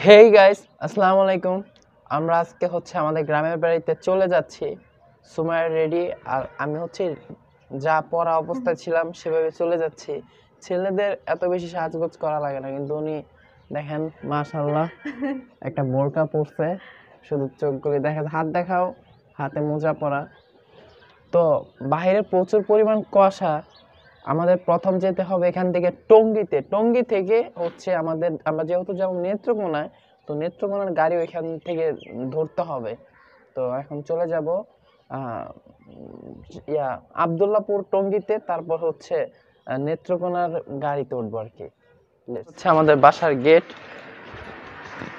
Hey guys, আসসালামু আলাইকুম। আমরা আজকে আমাদের গ্রামের বাড়িতে চলে যাচ্ছি। সুমাইয়া রেডি আর আমি যা পড়া অবস্থায় ছিলাম সেভাবে চলে যাচ্ছি। ছেলেদের এত বেশি সাজগোজ করা লাগে না, কিন্তু উনি দেখেন মাশাআল্লাহ একটা বোরকা পরছে, শুধু চোখগুলি দেখা, হাত দেখাও, হাতে মোজা পরা। তো বাইরে প্রচুর পরিমাণ কুয়াশা। আমাদের প্রথম যেতে হবে এখান থেকে টঙ্গীতে। টঙ্গী থেকে আমরা যেহেতু যাবো নেত্রকোনায়, তো নেত্রকোনার গাড়ি ওইখান থেকে ধরতে হবে। তো এখন চলে যাব আব্দুল্লাহপুর টঙ্গীতে, তারপর নেত্রকোনার গাড়িতে উঠবো আর কি। আমাদের বাসার গেট।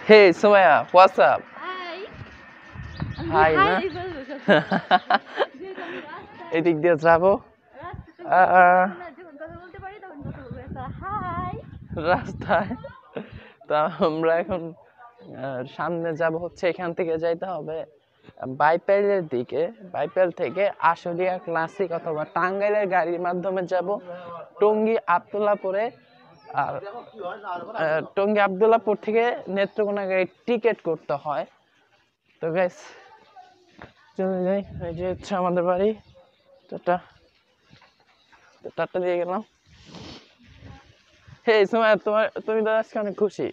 হে সুমাইয়া, হোয়াটস আপ? হাই না এদিক দিয়ে যাবো রাস্তায়। তা আমরা এখন সামনে যাব, এখান থেকে যাইতে হবে বাইপাইলের দিকে। বাইপাইল থেকে আশুলিয়া ক্লাসিক অথবা টাঙ্গাইলের গাড়ির মাধ্যমে যাব টঙ্গী আব্দুল্লাহপুরে। আর টঙ্গী আব্দুল্লাহপুর থেকে নেত্রকোনা গাড়ির টিকিট করতে হয়। তো গাইস চলে যাই, এই যে আমাদের বাড়ি। টাটা দিয়ে গেলাম। হে সুমাইয়া, তুমি তো আজকে অনেক খুশি,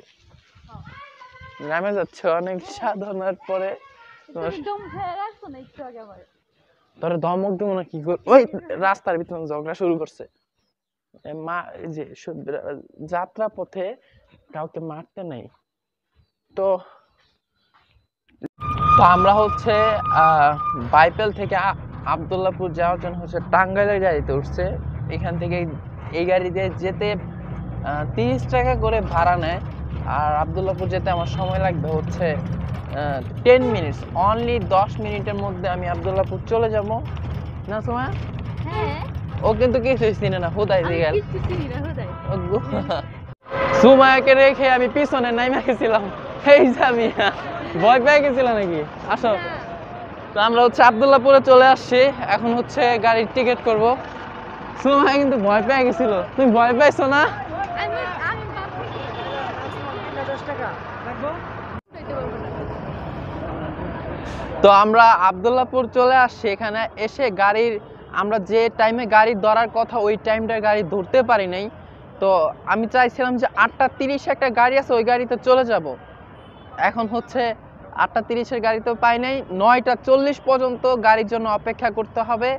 গ্রামে যাচ্ছ অনেক সাধনার পরে। তোর ধমক দিব না কি কর, ওই রাস্তার ভিতরে ঝগড়া শুরু করছে। মা যে যাত্রা পথে কাউকে মারতে নেই। তো আমরা বাইপেল থেকে আব্দুল্লাহপুর যাওয়ার জন্য টাঙ্গাইলের গাড়িতে উঠছে। এখান থেকে এই গাড়িতে যেতে 30 টাকা করে ভাড়া নেয়। আর আব্দুল্লাহপুর যেতে আমার সময় লাগবে 10 মিনিটস অনলি। 10 মিনিটের মধ্যে আমি আব্দুল্লাহপুর চলে যাব। না সুমাইয়া? হ্যাঁ। ও কিন্তু কিছুই চিনে না, হুদাই দিয়ে গেল। সুমাইয়াকে রেখে আমি পিছনে নাইমা গেছিলাম। এই যে আমি ভয় পেয়ে গেছিলাম নাকি? আসো। তো আমরা আব্দুল্লাহপুরে চলে আসছি, এখন গাড়ির টিকিট করব। সুমাইয়া কিন্তু ভয় পেয়ে গেছিল। তুমি ভয় পাইছো না? তো আমরা আব্দুল্লাহপুর চলে আসছি। এখানে এসে আমরা যে টাইমে গাড়ি ধরার কথা ওই টাইমটার গাড়ি ধরতে পারি নাই। তো আমি চাইছিলাম যে 8:30 একটা গাড়ি আছে, ওই গাড়িতে চলে যাব। এখন 8:30-এর গাড়ি তো পাই নাই, 9:40 পর্যন্ত গাড়ির জন্য অপেক্ষা করতে হবে।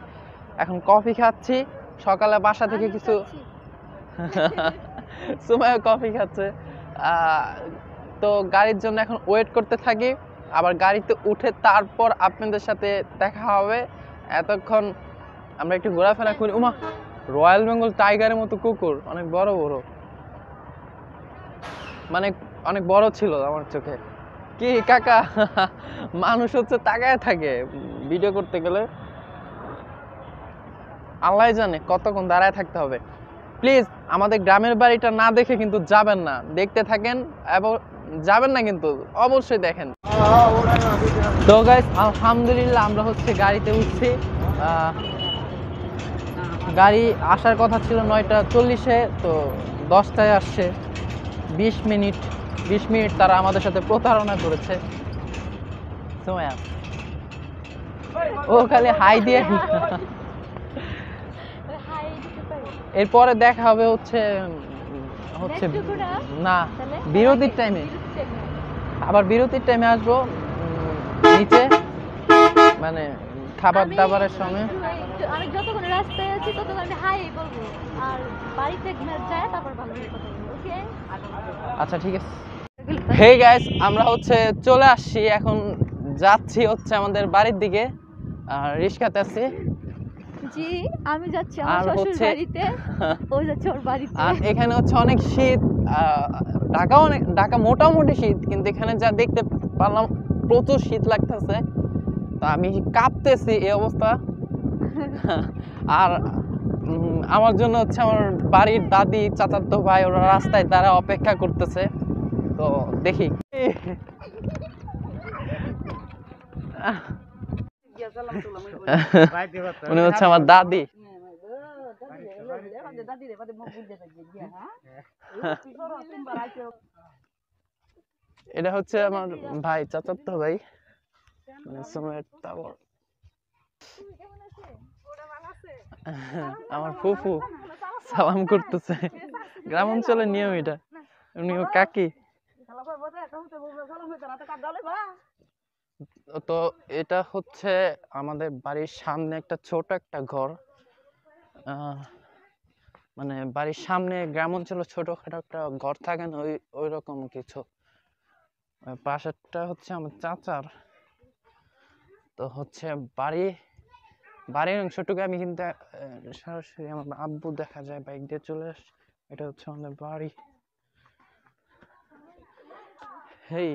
এখন কফি খাচ্ছি, সকালে বাসা থেকে কিছু সুমাইয়া কফি খাচ্ছে। তো গাড়ির জন্য এখন ওয়েট করতে থাকি, আবার গাড়িতে উঠে তারপর আপনাদের সাথে দেখা হবে। এতক্ষণ আমরা একটু ঘোরাফেরা করি। উমা, রয়্যাল বেঙ্গল টাইগারের মতো কুকুর, অনেক বড় বড়, মানে অনেক বড় ছিল আমার চোখে। কি কাকা, মানুষ তাকায় থাকে ভিডিও করতে গেলে, আল্লাহ জানে কতক্ষণ দাঁড়ায় থাকতে হবে। প্লিজ আমাদের গ্রামের বাড়িটা না দেখে কিন্তু যাবেন না, দেখতে থাকেন এবং যাবেন না কিন্তু অবশ্যই দেখেন। তো গাইস আলহামদুলিল্লাহ আমরা গাড়িতে উঠছি। গাড়ি আসার কথা ছিল 9:40-এ, তো 10টায় আসছে। 20 মিনিট তারা আমাদের সাথে প্রতারণা করেছে। সুমাইয়া ও খালি হাই দিয়ে এরপরে দেখা হবে না বিরতির টাইমে। আবার বিরতির টাইমে আসবো নিচে, মানে খাবার দাবারের সময়। আমি যতক্ষণ রাস্তায় আছি ততক্ষণ আমি হাই বলবো, আর বাড়িতে যায় তারপর ভালো করে কথা বলবো। ওকে, আচ্ছা ঠিক আছে। হে গাইস, আমরা চলে আসছি, এখন যাচ্ছি আমাদের বাড়ির দিকে। আর রিস্কাতে আছি। জি, আমি যাচ্ছি আমার শ্বশুর বাড়িতে, ও যাচ্ছে ওর বাড়িতে। আর এখানে অনেক শীত। ঢাকা মোটামুটি শীত, কিন্তু এখানে যা দেখতে পারলাম প্রচুর শীত লাগতেছে। তো আমি কাঁপতেছি, এই অবস্থা। আর আমার জন্য আমার বাড়ির দাদি, চাচাতো ভাই, ওরা রাস্তায় তারা অপেক্ষা করতেছে। তো দেখি উনি আমার দাদি। এটা হচ্ছে আমার ভাই, চাচাতো ভাই, মানে সুমাইয়ের তাবর। আমার ফুফু সালাম করতেছে, গ্রাম অঞ্চলের নিয়ম এটা। উনিও কাকি। তো এটা হচ্ছে আমাদের বাড়ির সামনে একটা ছোট একটা ঘর। মানে বাড়ির সামনে গ্রাম অঞ্চলে ছোটখাটো একটা ঘর থাকে না, ওই রকম কিছু। পাশেরটা হচ্ছে আমার চাচার। তো হচ্ছে বাড়ির অংশটুকু আমি কিন্তু সরাসরি আমার আব্বু দেখা যায় বাইক দিয়ে চলে আসে। এটা হচ্ছে আমাদের বাড়ি। হেই,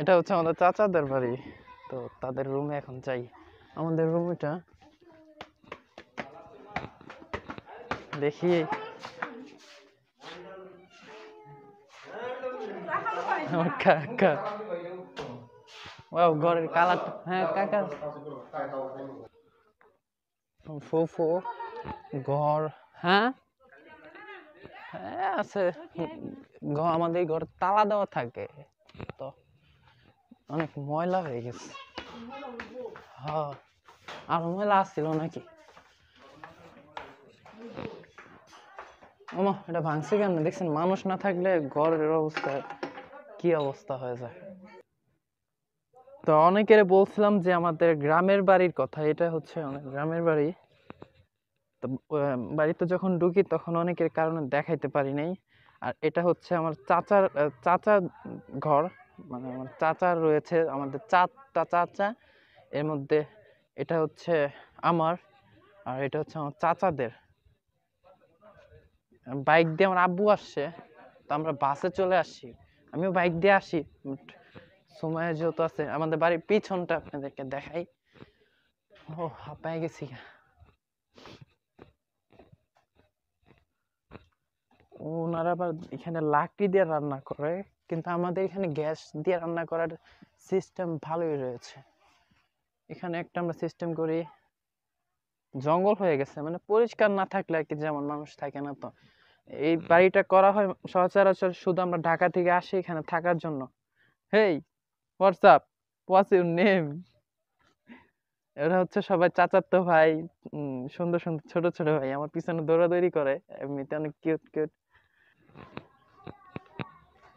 এটা হচ্ছে আমাদের চাচাদের বাড়ি। তো তাদের রুমে এখন যাই। আমাদের রুম এটা, দেখি। আমার কাকা, ঘরের কালার। হ্যাঁ কাকা, ফুফু ঘর। হ্যাঁ হ্যাঁ আছে। আমাদের ঘর তালা দেওয়া থাকে, তো অনেক ময়লা হয়ে গেছে। হ্যাঁ, আর ময়লা আসছিল নাকি? ওমা, এটা ভাঙছে কেন? দেখছেন, মানুষ না থাকলে ঘরের অবস্থা কি অবস্থা হয়ে যায়। তো অনেকের বলছিলাম যে আমাদের গ্রামের বাড়ির কথা, এটা হচ্ছে অনেক গ্রামের বাড়ি। তো বাড়িতে যখন ঢুকি তখন অনেকের কারণে দেখাইতে পারি নাই। আর এটা হচ্ছে আমার চাচার ঘর। মানে আমার চাচার রয়েছে, আমাদের 4টা চাচা, এর মধ্যে এটা হচ্ছে আমার, আর এটা হচ্ছে আমার চাচাদের। বাইক দিয়ে আমার আব্বু আসছে, তো আমরা বাসে চলে আসছি। আমিও বাইক দিয়ে আসি। সময় যেহেতু আছে, আমাদের বাড়ির পিছনটা আপনাদেরকে দেখাই। ও, হাঁপায় গেছি। ওনারা আবার এখানে লাকড়ি দিয়ে রান্না করে, কিন্তু আমাদের এখানে গ্যাস দিয়ে রান্না করার সিস্টেম ভালোই রয়েছে। এখানে একটা আমরা সিস্টেম করি, জঙ্গল হয়ে গেছে, মানে পরিষ্কার না থাকলে আর কি, যেমন মানুষ থাকে না। তো এই বাড়িটা করা হয় সচরাচর শুধু আমরা ঢাকা থেকে আসি এখানে থাকার জন্য। হেই, হোয়াটসঅ্যাপ, হোয়াটস ইউর নেম? এরা হচ্ছে সবাই চাচাতো ভাই। সুন্দর সুন্দর ছোট ছোট ভাই আমার পিছনে দৌড়াদৌড়ি করে, এমনিতে অনেক কিউট কিউট।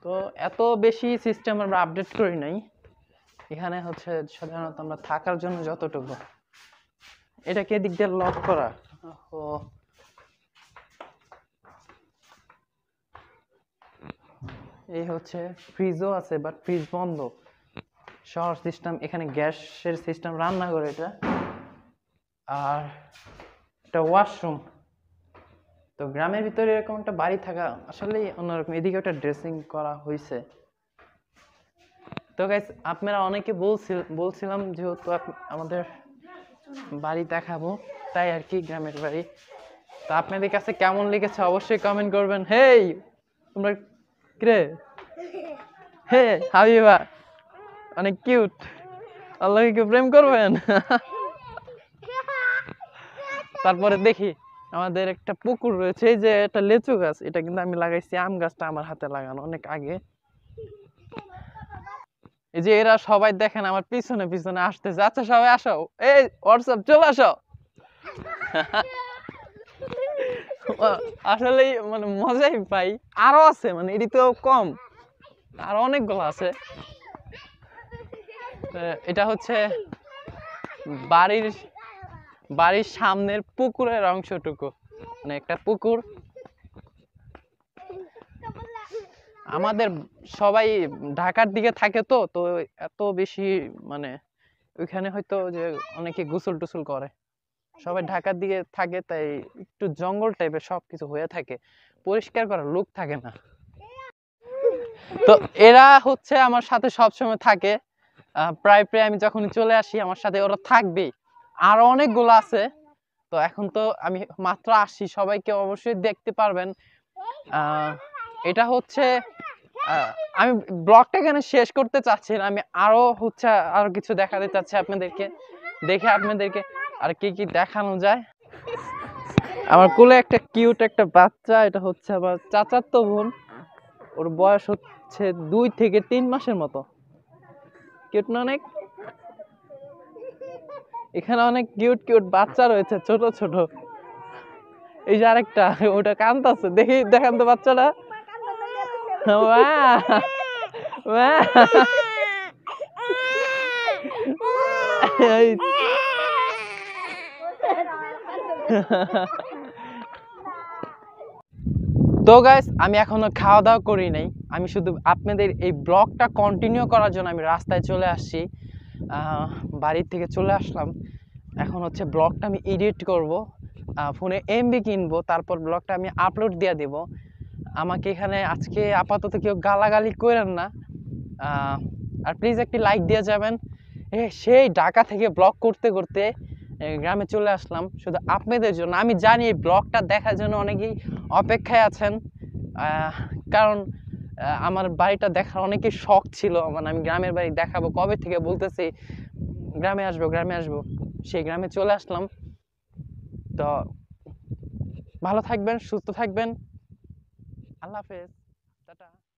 তো এত বেশি সিস্টেম আমরা আপডেট করি নাই। এখানে হচ্ছে সাধারণত আমরা থাকার জন্য যতটুকু। এটা কে দিক দিয়ে লক করা? ও, এই হচ্ছে ফ্রিজও আছে, বাট ফ্রিজ বন্ধ। শহর সিস্টেম, এখানে গ্যাসের সিস্টেম, রান্না করে এটা। আর এটা ওয়াশরুম। তো গ্রামের ভিতরে এরকম একটা বাড়ি থাকা আসলেই অন্যরকম। এদিকে একটা ড্রেসিং করা হয়েছে। তো গাইস, আপনারা অনেকে বলছিলাম যেহেতু আমাদের বাড়ি দেখাবো, তাই আর কি, গ্রামের বাড়ি। তো আপনাদের কাছে কেমন লেগেছে অবশ্যই কমেন্ট করবেন। হেই, তোমরা কে? হে হাবিবা, অনেক কিউট। আল্লাহকে কি প্রেম করবেন? তারপরে দেখি আমাদের একটা পুকুর রয়েছে, এই যে একটা লেচু গাছ, এটা কিন্তু আমি লাগাইছি। আম গাছটা আমার হাতে লাগানো অনেক আগে। এই যে এরা সবাই দেখেন আমার পিছনে পিছনে আসতেছে। আচ্ছা সবাই আসো, এই হোয়াটসঅ্যাপ চলে আসো। আসলে মানে মজাই পাই। আরো আছে, মানে এটি তো কম, আরো অনেকগুলো আছে। এটা হচ্ছে বাড়ির বাড়ির সামনের পুকুরের অংশটুকু, মানে একটা পুকুর। আমাদের সবাই ঢাকার দিকে থাকে, তো তো এত বেশি মানে ওইখানে হয়তো যে অনেকে গোসল টোসল করে, সবাই ঢাকার দিকে থাকে, তাই একটু জঙ্গল টাইপের সবকিছু হয়ে থাকে, পরিষ্কার করার লোক থাকে না। তো এরা হচ্ছে আমার সাথে সবসময় থাকে। প্রায় প্রায় আমি যখন চলে আসি আমার সাথে ওরা থাকবেই। আরো অনেকগুলো আছে। তো এখন তো আমি মাত্র আসি, সবাইকে অবশ্যই দেখতে পারবেন। এটা হচ্ছে আমি ব্লগটা এখানে শেষ করতে চাচ্ছি না। আমি আরো কিছু দেখাতে চাচ্ছি আপনাদেরকে, দেখে আপনাদেরকে আর কি কি দেখানো যায়। আমার কোলে একটা কিউট একটা বাচ্চা, এটা হচ্ছে আমার চাচাতো বোন। ওর বয়স হচ্ছে 2 থেকে 3 মাসের মতো। কিউট না অনেক? এখানে অনেক কিউট কিউট বাচ্চা রয়েছে, ছোট ছোট। এই যে আরেকটা, ওটা কাঁদতেছে, দেখি দেখান তো বাচ্চাটা। বাহ, বাহ। এই। তো গাইস, আমি এখনো খাওয়া দাওয়া করি নাই। আমি শুধু আপনাদের এই ব্লগটা কন্টিনিউ করার জন্য আমি রাস্তায় চলে আসছি। বাড়ির থেকে চলে আসলাম। এখন হচ্ছে ব্লগটা আমি এডিট করব, ফোনে এমবি কিনবো, তারপর ব্লগটা আমি আপলোড দিয়ে দেব। আমাকে এখানে আজকে আপাতত কেউ গালাগালি করেন না, আর প্লিজ একটি লাইক দিয়ে যাবেন। সেই ঢাকা থেকে ব্লগ করতে করতে গ্রামে চলে আসলাম শুধু আপনাদের জন্য। আমি জানি এই ব্লগটা দেখার জন্য অনেকেই অপেক্ষায় আছেন, কারণ আমার বাড়িটা দেখার অনেকের শখ ছিল। মানে আমি গ্রামের বাড়ি দেখাবো কবে থেকে বলতেছি, গ্রামে আসবো গ্রামে আসবো। সেই গ্রামে চলে আসলাম। তো ভালো থাকবেন, সুস্থ থাকবেন। আল্লাহ হাফেজ, টাটা।